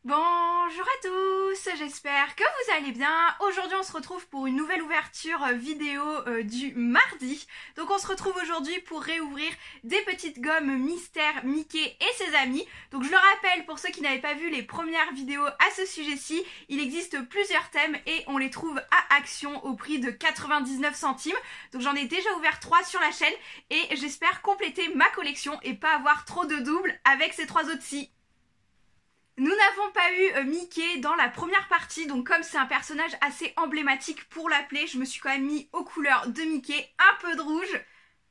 Bonjour à tous, j'espère que vous allez bien. Aujourd'hui on se retrouve pour une nouvelle ouverture vidéo du mardi. Donc on se retrouve aujourd'hui pour réouvrir des petites gommes mystères Mickey et ses amis. Donc je le rappelle pour ceux qui n'avaient pas vu les premières vidéos à ce sujet-ci, il existe plusieurs thèmes et on les trouve à Action au prix de 99 centimes. Donc j'en ai déjà ouvert 3 sur la chaîne et j'espère compléter ma collection et pas avoir trop de doubles avec ces 3 autres-ci. Nous n'avons pas eu Mickey dans la première partie, donc comme c'est un personnage assez emblématique pour l'appeler, je me suis quand même mis aux couleurs de Mickey, un peu de rouge,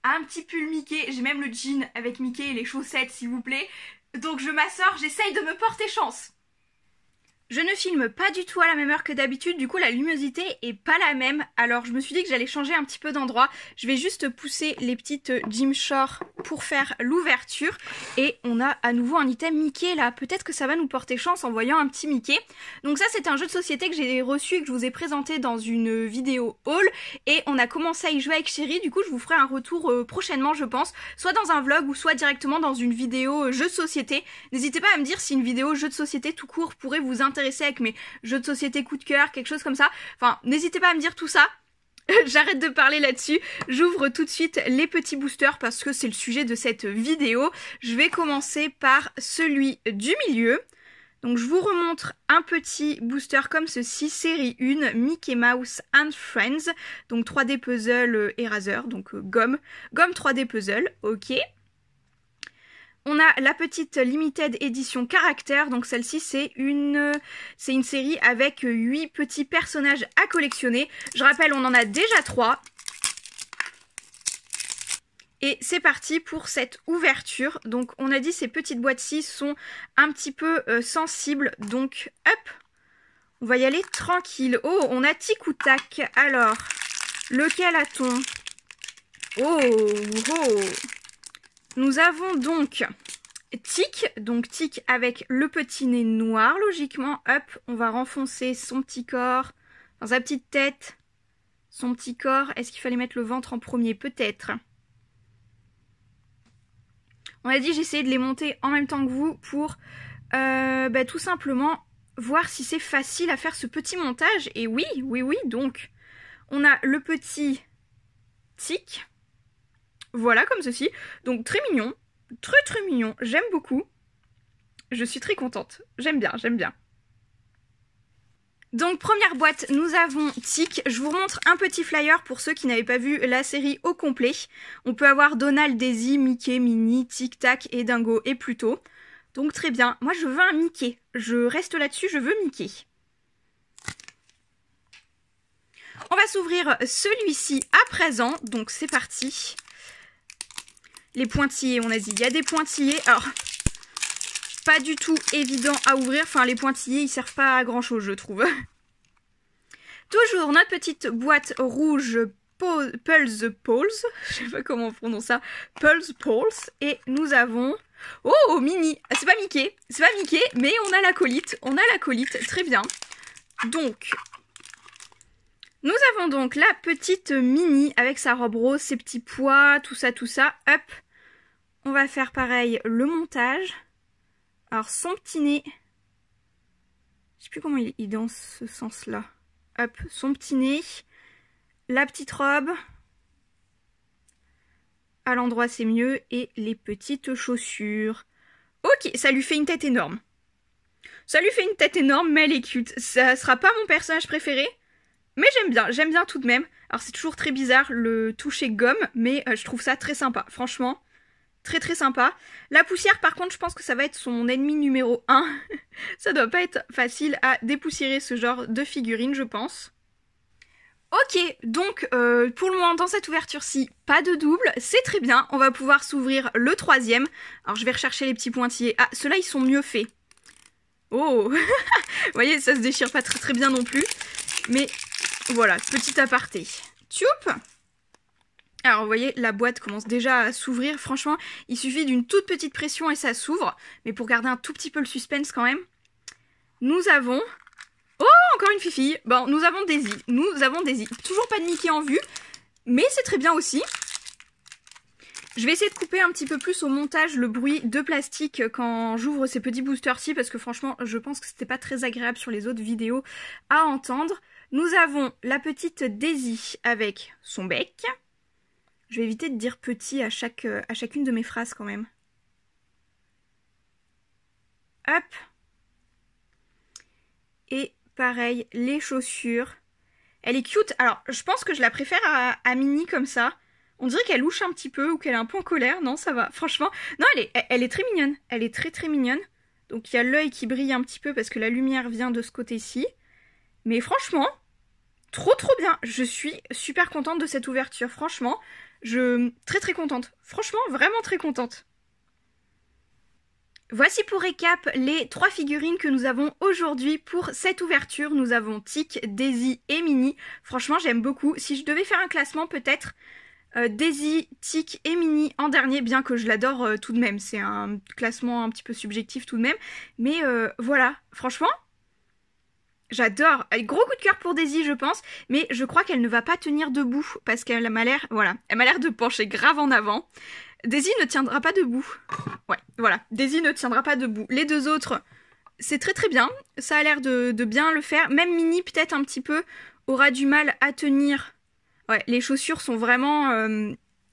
un petit pull Mickey, j'ai même le jean avec Mickey et les chaussettes s'il vous plaît. Donc je m'assors, j'essaye de me porter chance. Je ne filme pas du tout à la même heure que d'habitude, du coup la luminosité est pas la même, alors je me suis dit que j'allais changer un petit peu d'endroit. Je vais juste pousser les petites Gymshark pour faire l'ouverture et on a à nouveau un item Mickey là, peut-être que ça va nous porter chance en voyant un petit Mickey. Donc ça c'est un jeu de société que j'ai reçu et que je vous ai présenté dans une vidéo haul et on a commencé à y jouer avec Chérie, du coup je vous ferai un retour prochainement je pense, soit dans un vlog ou soit directement dans une vidéo jeu de société. N'hésitez pas à me dire si une vidéo jeu de société tout court pourrait vous intéresser avec mes jeux de société coup de cœur, quelque chose comme ça. Enfin, n'hésitez pas à me dire tout ça. J'arrête de parler là-dessus. J'ouvre tout de suite les petits boosters parce que c'est le sujet de cette vidéo. Je vais commencer par celui du milieu. Donc je vous remontre un petit booster comme ceci, série 1, Mickey Mouse and Friends. Donc 3D puzzle Eraser, donc gomme 3D puzzle, ok. On a la petite limited édition caractère, donc celle-ci c'est une série avec 8 petits personnages à collectionner. Je rappelle, on en a déjà 3. Et c'est parti pour cette ouverture. Donc on a dit ces petites boîtes-ci sont un petit peu sensibles, donc hop, on va y aller tranquille. Oh, on a tic ou tac. Alors, lequel a-t-on? Oh. Nous avons donc Tic, avec le petit nez noir, logiquement, hop, on va renfoncer son petit corps, dans sa petite tête, son petit corps. Est-ce qu'il fallait mettre le ventre en premier? Peut-être. On a dit j'essayais de les monter en même temps que vous pour tout simplement voir si c'est facile à faire ce petit montage. Et oui, donc on a le petit Tic. Voilà, comme ceci. Donc très mignon. Très mignon. J'aime beaucoup. Je suis très contente. J'aime bien. Donc première boîte, nous avons Tic. Je vous remontre un petit flyer pour ceux qui n'avaient pas vu la série au complet. On peut avoir Donald, Daisy, Mickey, Minnie, Tic Tac et Dingo et Pluto. Donc très bien. Moi je veux un Mickey. Je reste là-dessus, je veux Mickey. On va s'ouvrir celui-ci à présent. Donc c'est parti. Les pointillés, on a dit, il y a des pointillés, alors pas du tout évident à ouvrir, enfin les pointillés ils servent pas à grand chose je trouve. Toujours notre petite boîte rouge Pulse Pulse, je sais pas comment on prononce ça, Pulse Pulse, et nous avons, oh Minnie, c'est pas Mickey, mais on a l'acolyte, très bien. Donc, nous avons donc la petite Minnie avec sa robe rose, ses petits pois, tout ça, hop. On va faire pareil le montage. Alors son petit nez, je sais plus comment il est dans ce sens-là. Hop, son petit nez, la petite robe. À l'endroit c'est mieux et les petites chaussures. Ok, ça lui fait une tête énorme. Mais elle est cute. Ça sera pas mon personnage préféré. Mais j'aime bien tout de même. Alors c'est toujours très bizarre le toucher gomme, mais je trouve ça très sympa. Franchement, très sympa. La poussière par contre, je pense que ça va être son ennemi numéro 1. Ça doit pas être facile à dépoussiérer ce genre de figurine, je pense. Ok, donc pour le moment dans cette ouverture-ci, pas de double, c'est très bien. On va pouvoir s'ouvrir le troisième. Alors je vais rechercher les petits pointillés. Ah, ceux-là ils sont mieux faits. Oh. Vous voyez, ça se déchire pas très bien non plus. Mais voilà, petit aparté. Tchoup! Alors vous voyez, la boîte commence déjà à s'ouvrir. Franchement, il suffit d'une toute petite pression et ça s'ouvre. Mais pour garder un tout petit peu le suspense quand même, nous avons... Oh, encore une fifille. Bon, nous avons Daisy. Toujours pas de Mickey en vue, mais c'est très bien aussi. Je vais essayer de couper un petit peu plus au montage le bruit de plastique quand j'ouvre ces petits boosters-ci parce que franchement, je pense que c'était pas très agréable sur les autres vidéos à entendre. Nous avons la petite Daisy avec son bec. Je vais éviter de dire petit à chacune de mes phrases quand même. Hop. Et pareil, les chaussures. Elle est cute. Alors, je pense que je la préfère à Minnie comme ça. On dirait qu'elle louche un petit peu ou qu'elle est un peu en colère. Non, ça va. Franchement, non, elle est très mignonne. Elle est très très mignonne. Donc, il y a l'œil qui brille un petit peu parce que la lumière vient de ce côté-ci. Mais franchement, trop trop bien. Je suis super contente de cette ouverture. Franchement, très très contente. Franchement, vraiment très contente. Voici pour récap les 3 figurines que nous avons aujourd'hui pour cette ouverture. Nous avons Tic, Daisy et Minnie. Franchement, j'aime beaucoup. Si je devais faire un classement, peut-être Daisy, Tic et Minnie en dernier, bien que je l'adore tout de même. C'est un classement un petit peu subjectif tout de même. Mais voilà, franchement, j'adore. Gros coup de cœur pour Daisy, je pense. Mais je crois qu'elle ne va pas tenir debout parce qu'elle m'a l'air, voilà, elle m'a l'air de pencher grave en avant. Daisy ne tiendra pas debout. Ouais, voilà, Daisy ne tiendra pas debout. Les deux autres, c'est très très bien. Ça a l'air de bien le faire. Même Minnie, peut-être un petit peu, aura du mal à tenir. Ouais, les chaussures sont vraiment...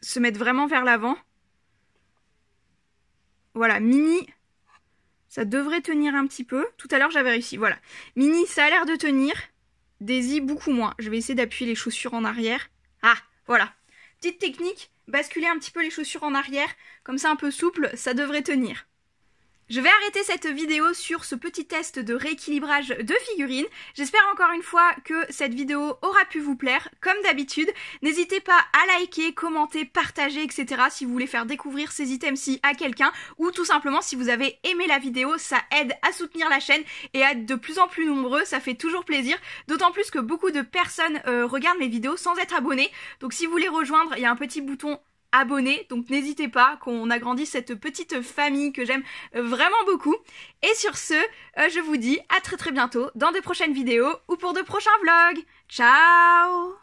se mettent vraiment vers l'avant. Voilà, Minnie, ça devrait tenir un petit peu. Tout à l'heure, j'avais réussi. Voilà. Minnie, ça a l'air de tenir. Daisy, beaucoup moins. Je vais essayer d'appuyer les chaussures en arrière. Ah, voilà. Petite technique, basculer un petit peu les chaussures en arrière. Comme ça, un peu souple, ça devrait tenir. Je vais arrêter cette vidéo sur ce petit test de rééquilibrage de figurines. J'espère encore une fois que cette vidéo aura pu vous plaire, comme d'habitude. N'hésitez pas à liker, commenter, partager, etc. si vous voulez faire découvrir ces items-ci à quelqu'un, ou tout simplement si vous avez aimé la vidéo, ça aide à soutenir la chaîne et à être de plus en plus nombreux, ça fait toujours plaisir. D'autant plus que beaucoup de personnes regardent mes vidéos sans être abonnés. Donc si vous voulez rejoindre, il y a un petit bouton abonnés, donc n'hésitez pas, qu'on agrandisse cette petite famille que j'aime vraiment beaucoup. Et sur ce, je vous dis à très très bientôt dans de prochaines vidéos ou pour de prochains vlogs. Ciao!